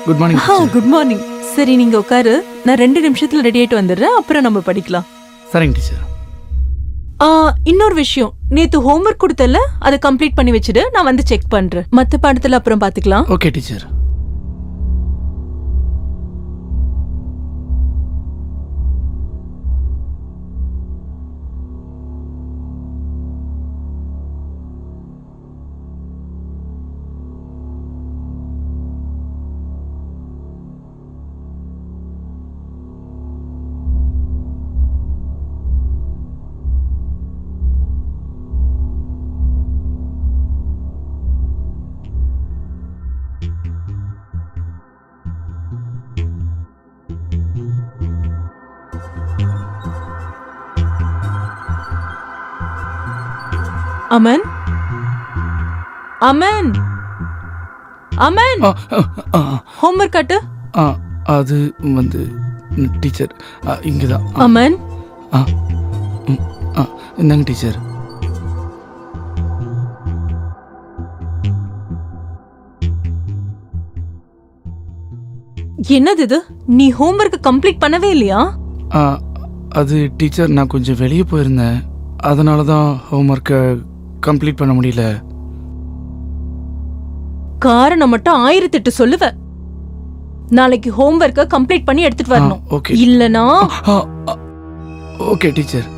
Good morning. Good morning. சரி நீங்க உட்காரு, நான் 2 நிமிஷத்துல ரெடி ஆயிட்டு வந்துடுறேன், அப்புறம் நம்ம படிக்கலாம். சரிங்க டீச்சர். இன்னொரு விஷயம், நேத்து ஹோம்ஒர்க் கொடுத்தல, அதை கம்ப்ளீட் பண்ணி வச்சுடு, நான் வந்து செக் பண்றேன். மத்த பாடத்துல அப்புறம் பாத்துக்கலாம். Okay teacher. Aman, Aman, Aman, homework காட்டு. அது வந்து டீச்சர் இங்கதான். அமன், என்னங்க டீச்சர்? என்னது இது? நீ ஹோம்ஒர்க் கம்ப்ளீட் பண்ணவே இல்லையா? அது டீச்சர், நான் கொஞ்சம் வெளியே போயிருந்தேன், அதனால தான் ஹோம்ஒர்க்கை கம்ப்ளீட் பண்ண முடியல. காரணம் மட்டும் 1008 சொல்லுவ. நாளைக்கு ஹோம்ஒர்க்கை கம்ப்ளீட் பண்ணி எடுத்துட்டு வரணும். ஓகே. இல்லனா ஓகே டீச்சர்.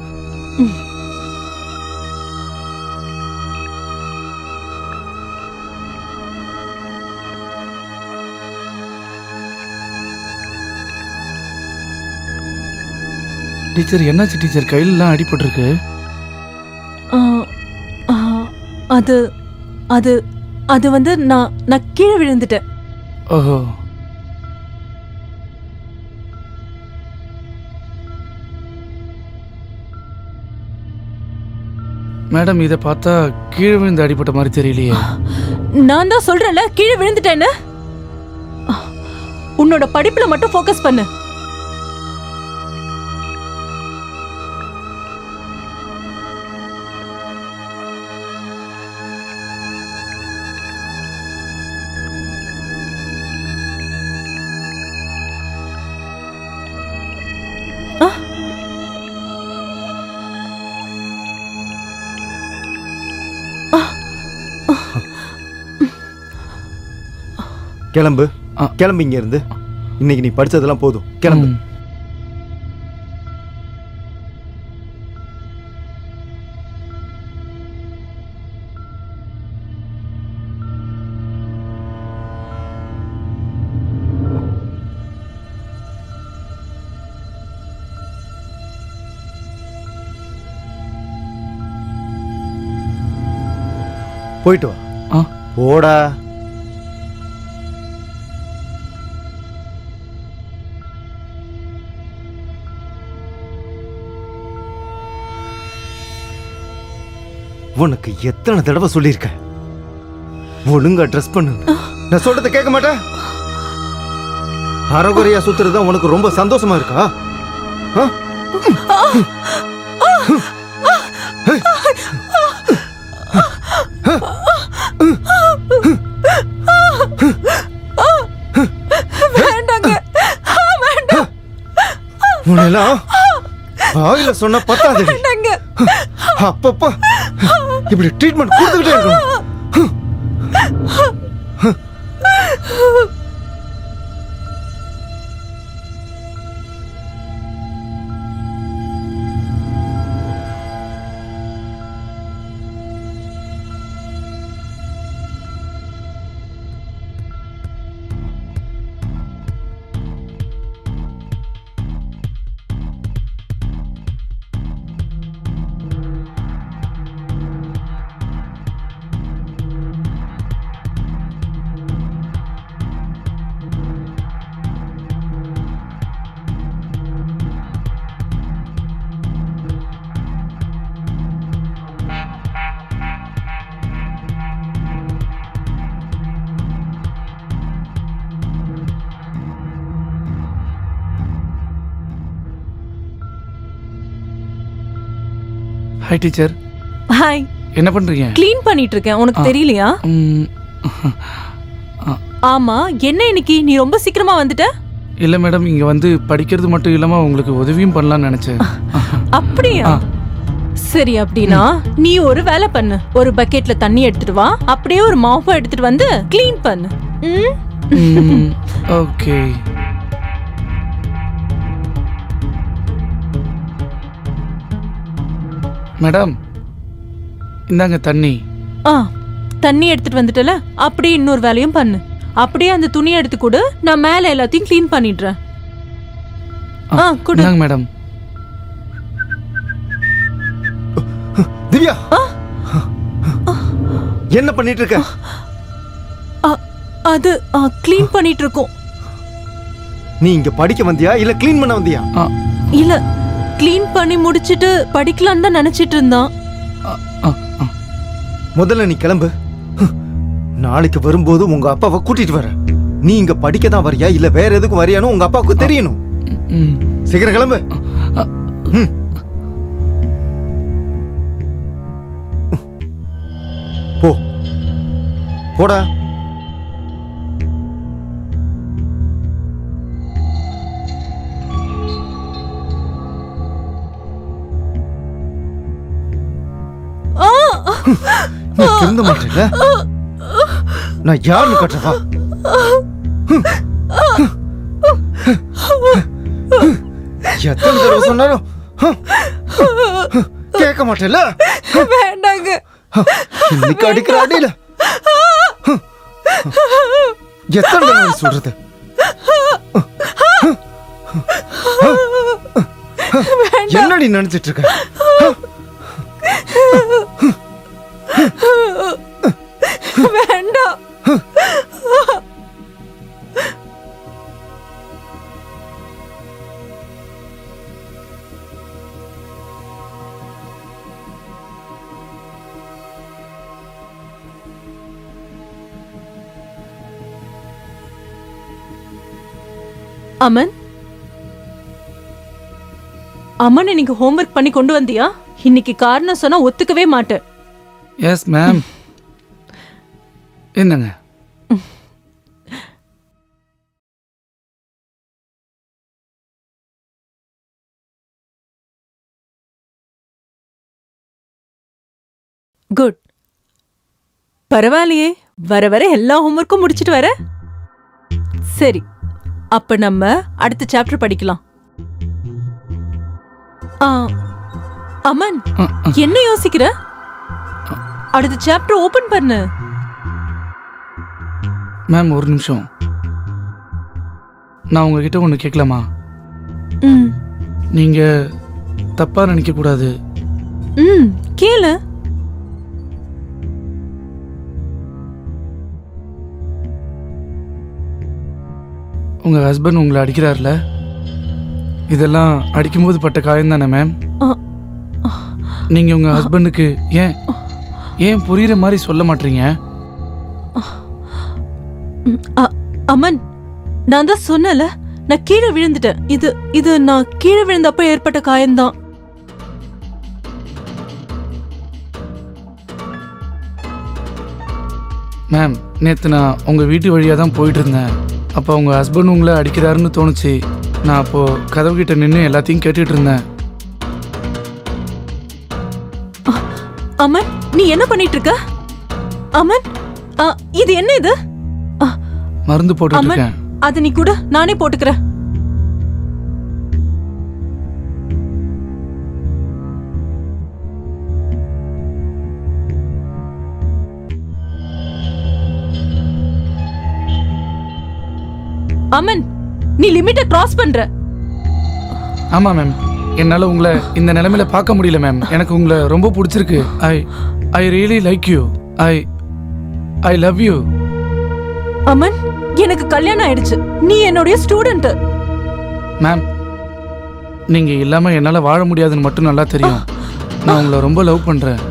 டீச்சர் என்னாச்சு டீச்சர்? கையிலலாம் அடிபட்டிருக்கு. அது அது அது வந்து நான் கீழே விழுந்துட்டேன். ஓஹோ. மேடம், இதை பார்த்தா கீழே விழுந்து அடிபட்ட மாதிரி தெரியலையே. நான் தான் சொல்றேன்ல, கீழே விழுந்துட்டேன்னு. உன்னோட படிப்புல மட்டும் ஃபோக்கஸ் பண்ணு. கிளம்பு, கிளம்பு இங்க இருந்து. இன்னைக்கு நீ படிச்சதெல்லாம் போதும், கிளம்பு. போயிட்டு வா. போடா. உனக்கு எத்தனை தடவை சொல்லியிருக்க, ஒழுங்கா ட்ரெஸ் பண்ணு. நான் சொல்றதை கேட்க மாட்டேன். அறகுறையா சுத்துறதுதான் உனக்கு ரொம்ப சந்தோஷமா இருக்கா? உன்னெல்லாம் வாயில சொன்ன பத்தாது. அப்பப்பா இப்படி ட்ரீட்மெண்ட் கொடுத்துக்கிட்டே இருக்கணும். Hi teacher. ஹாய். என்ன பண்றீங்க? க்ளீன் பண்ணிட்டு இருக்கேன். உனக்கு தெரியலையா? ஆமா, என்ன இன்னைக்கு நீ ரொம்ப சீக்கிரமா வந்துட்ட? இல்லை மேடம், இங்கே வந்து படிக்கிறது மட்டும் இல்லாமல் உங்களுக்கு உதவியும் பண்ணலாம்னு நினச்சேன். அப்படியா? சரி, அப்படின்னா நீ ஒரு வேலை பண்ணு. ஒரு பக்கெட்ல தண்ணி எடுத்துட்டு வா, அப்படியே ஒரு மாப்பை எடுத்துட்டு வந்து க்ளீன் பண்ணு. ஓகே. மேடம், இந்தாங்க தண்ணி. தண்ணி எடுத்துட்டு வந்துட்டல, அப்படியே இன்னொரு வேலையும் பண்ணு. அப்படியே அந்த துணியை எடுத்து கொடு, நான் மேல எல்லாத்தையும் க்ளீன் பண்ணிடுறேன். கொடு. இந்தாங்க மேடம். திவ்யா, என்ன பண்ணிட்டு இருக்க? அது க்ளீன் பண்ணிட்டு இருக்கோம். நீ இங்க படிக்க வந்தியா இல்ல க்ளீன் பண்ண வந்தியா? இல்ல, க்ளீன் பண்ணி முடிச்சிட்டு படிக்கலாம்னு தான் நினைச்சிட்டு இருந்தான். முதல்ல நீ கிளம்பு. நாளைக்கு வரும்போது உங்க அப்பாவை கூட்டிட்டு வர. நீ இங்க படிக்க தான் வரியா இல்ல வேற எதுக்கும் வரியானு உங்க அப்பாவுக்கு தெரியணும். சீக்கிரம் கிளம்பு. போ, போடா. நீ திருந்த மாட்டேல? நான் யாருன்னு கட்டுறவா? எத்தனை தடவை சொன்னாலும் கேட்க மாட்டேல? வேண்டாங்க. இன்னைக்கு அடிக்கிற அடியில எத்தனை தடவை சொல்றது? என்னடி நினைச்சிட்டு இருக்க? வேண்டாம். அமன், அமன் இன்னைக்கு ஹோம்வொர்க் பண்ணி கொண்டு வந்தியா? இன்னைக்கு காரணம் சொன்னா ஒத்துக்கவே மாட்டேன். Yes ma'am. என்னங்க? குட். பரவாயில்லையே, வர வர எல்லா ஹோம்வொர்க்கும் முடிச்சிட்டு வர. சரி, அப்ப நம்ம அடுத்த சாப்டர் படிக்கலாம். அமன், என்ன யோசிக்கிற? அடுத்த சாப்டர் ஓபன் பண்ணு. மேம், ஒரு நிமிஷம். நான் உங்ககிட்ட ஒன்று கேட்கலாமா? நீங்க தப்பா நினைக்க கூடாது. கேளு. உங்க ஹஸ்பண்ட் உங்களை அடிக்கிறார்ல, இதெல்லாம் அடிக்கும்போது பட்ட காயம் தானே மேம்? நீங்க உங்க ஹஸ்பண்டுக்கு ஏன் புரியுற மாதிரி சொல்ல மாட்டீங்க? அமன், நான் தான் சொன்னல, நான் கீழே விழுந்துட்டேன். இது நான் கீழே விழுந்தப்ப ஏற்பட்ட காயம்தான். மேம், நேற்று நான் உங்கள் வீட்டு வழியாக தான் போயிட்டு இருந்தேன். அப்போ உங்கள் ஹஸ்பண்ட் உங்களை அடிக்கிறாருன்னு தோணுச்சு. நான் அப்போது கதவுகிட்ட நின்று எல்லாத்தையும் கேட்டுட்டு இருந்தேன். அமன், நீ என்ன பண்ணிட்டு இருக்க? அமன், இது என்ன? இது மருந்து போட்டு இருக்கேன். அது நீ கூட, நானே போட்டுக்கிறேன். அமன், நீ லிமிட்டை கிராஸ் பண்ற. ஆமா மேம், என்னால உங்களை இந்த நிலைமையில பார்க்க முடியல மேம். எனக்கு உங்களை ரொம்ப பிடிச்சிருக்கு. I really like you. I love you. Aman, எனக்கு கல்யாணம் ஆயிடுச்சு. நீ என்னுடைய ஸ்டூடெண்ட். மேம், நீங்க இல்லாம என்னால வாழ முடியாதுன்னு மட்டும் நல்லா தெரியும். நான் உங்களை ரொம்ப லவ் பண்றேன்.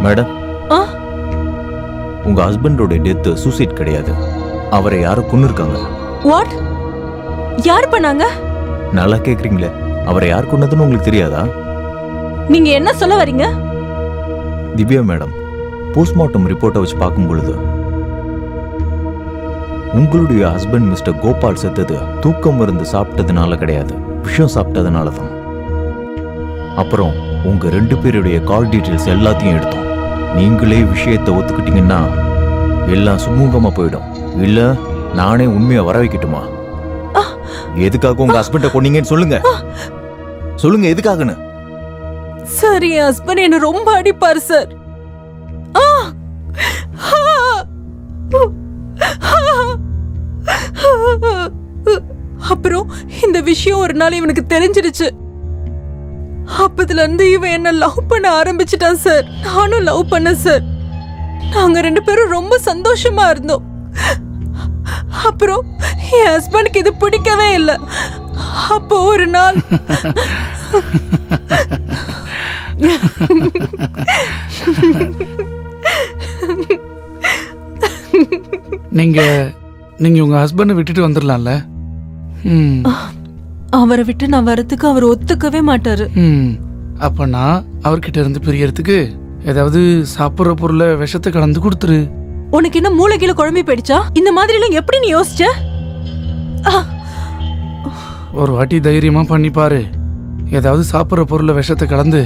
மேடம், ஆ உங்க ஹஸ்பண்டோட டெத் சூசைட் கிடையாது. அவரை யாரும் கொன்னுருக்காங்க. வாட்? யார் பண்ணாங்க? நல்லா கேக்குறீங்களே, அவரை யார் கொன்னதுன்னு உங்களுக்கு தெரியாதா? நீங்க என்ன சொல்ல வரீங்க? திவ்யா மேடம், போஸ்ட்மார்ட்டம் ரிப்போர்ட்டை வச்சு பார்க்கும் பொழுது உங்களுடைய ஹஸ்பண்ட் மிஸ்டர் கோபால் செத்தது தூக்கம் மருந்து சாப்பிட்டதுனால கிடையாது, விஷம் சாப்பிட்டதுனால தான். அப்புறம் உங்க 2 பேருடைய கால் டீட்டெயில்ஸ் எல்லாத்தையும் எடுத்தோம். நீங்களே விஷயத்தை ஒத்துக்கிட்டீங்கன்னா எல்லாம் சுமூகமா போயிடும். இல்ல நானே உண்மையை வர வைக்கட்டுமா? எதுக்காக உங்க ஹஸ்பண்ட கொன்னீங்கன்னு சொல்லுங்க. சொல்லுங்க எதுக்காகன்னு. சார், என் ஹஸ்பண்ட் என்ன ரொம்ப அடிப்பார் சார். ஆ! ஆ! அப்புறம் இந்த விஷயம் ஒரு நாள் இவனுக்கு தெரிஞ்சிருச்சு. அப்பதுல இருந்து இவன் என்ன லவ் பண்ண ஆரம்பிச்சிட்டான் சார். நானும் லவ் பண்ணேன் சார். நாங்க 2 பேரும் ரொம்ப சந்தோஷமா இருந்தோம். அப்புறம் என் ஹஸ்பண்டுக்கு இது பிடிக்கவே இல்லை. அப்போ ஒரு நாள் நீங்க நீங்க உங்க ஹஸ்பண்டை விட்டுட்டு வந்துடலாம்ல. ம் அவரை விட்டு நான் வரதுக்கு அவர் ஒத்துக்கவே மாட்டாரு. ம் அப்ப நான் அவர்கிட்ட இருந்து பிரியறதுக்கு ஏதாவது சாப்பிட்ற பொருளை விஷத்தை கலந்து கொடுத்துரு. உனக்கு என்ன மூளைகீழ குழம்பி போயிடுச்சா? இந்த மாதிரி எல்லாம் எப்படி நீ யோசிச்ச? ஒரு வாட்டி தைரியமா பண்ணி பாரு. ஏதாவது சாப்பிட்ற பொருளை விஷத்தை கலந்து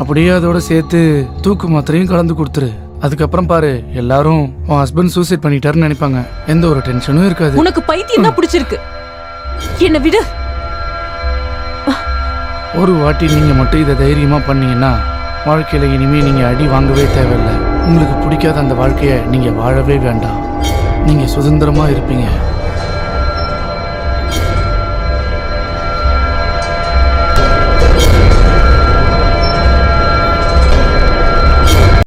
அப்படியே அதோட சேர்த்து தூக்கு மாத்திரையும் கலந்து கொடுத்துரு. அதுக்கப்புறம் பாரு, எல்லாரும் உன் ஹஸ்பண்ட் சூசைட் பண்ணிட்டாருன்னு நினைப்பாங்க. எந்த ஒரு டென்ஷனும் இருக்காது. உனக்கு பைத்தியம் தான் பிடிச்சிருக்கு. என்ன விடு. ஒரு வாட்டி நீங்க மட்டும் இதை தைரியமா பண்ணீங்கன்னா வாழ்க்கையில இனிமே நீங்க அடி வாங்கவே தேவையில்லை. உங்களுக்கு பிடிக்காத அந்த வாழ்க்கைய நீங்க வாழவே வேண்டாம். நீங்க சுதந்திரமா இருப்பீங்க.